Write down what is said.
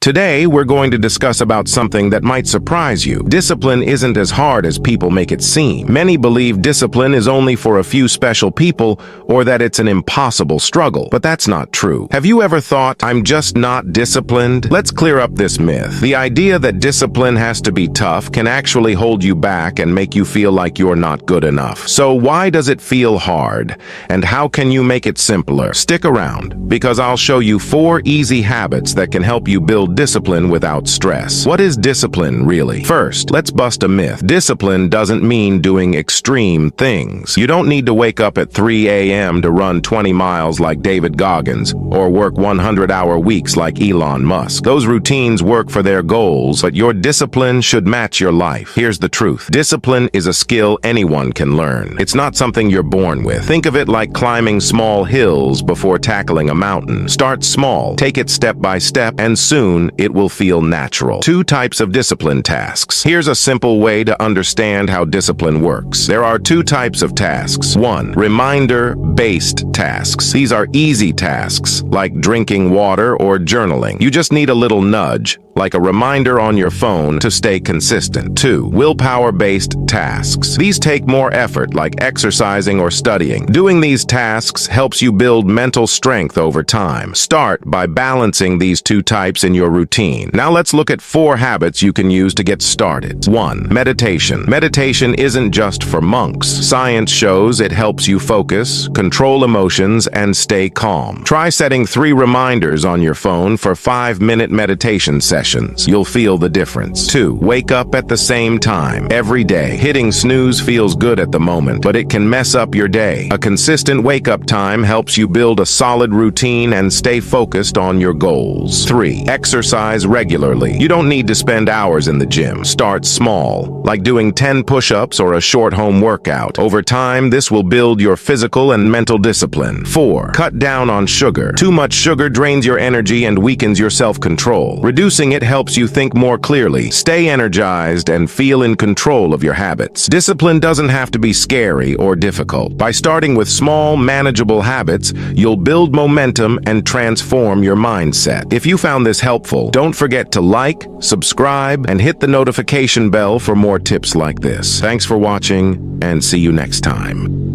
Today, we're going to discuss about something that might surprise you. Discipline isn't as hard as people make it seem. Many believe discipline is only for a few special people or that it's an impossible struggle, but that's not true. Have you ever thought, I'm just not disciplined? Let's clear up this myth. The idea that discipline has to be tough can actually hold you back and make you feel like you're not good enough. So why does it feel hard? And how can you make it simpler? Stick around, because I'll show you 4 easy habits that can help you build discipline without stress. What is discipline, really? First, let's bust a myth. Discipline doesn't mean doing extreme things. You don't need to wake up at 3 a.m. to run 20 miles like David Goggins or work 100-hour weeks like Elon Musk. Those routines work for their goals, but your discipline should match your life. Here's the truth. Discipline is a skill anyone can learn. It's not something you're born with. Think of it like climbing small hills before tackling a mountain. Start small, take it step by step, and soon it will feel natural. 2 types of discipline tasks. Here's a simple way to understand how discipline works. There are 2 types of tasks. 1. Reminder-based tasks. These are easy tasks, like drinking water or journaling. You just need a little nudge, like a reminder on your phone, to stay consistent. 2. Willpower-based tasks. These take more effort, like exercising or studying. Doing these tasks helps you build mental strength over time. Start by balancing these 2 types in your routine. Now let's look at 4 habits you can use to get started. 1. Meditation. Meditation isn't just for monks. Science shows it helps you focus, control emotions, and stay calm. Try setting 3 reminders on your phone for 5-minute meditation sessions. You'll feel the difference. 2. Wake up at the same time every day. Hitting snooze feels good at the moment, but it can mess up your day. A consistent wake-up time helps you build a solid routine and stay focused on your goals. 3. Exercise regularly. You don't need to spend hours in the gym. Start small, like doing 10 push-ups or a short home workout. Over time, this will build your physical and mental discipline. 4. Cut down on sugar. Too much sugar drains your energy and weakens your self-control. Reducing it helps you think more clearly, stay energized, and feel in control of your habits. Discipline doesn't have to be scary or difficult. By starting with small, manageable habits, you'll build momentum and transform your mindset. If you found this helpful, don't forget to like, subscribe, and hit the notification bell for more tips like this. Thanks for watching, and see you next time.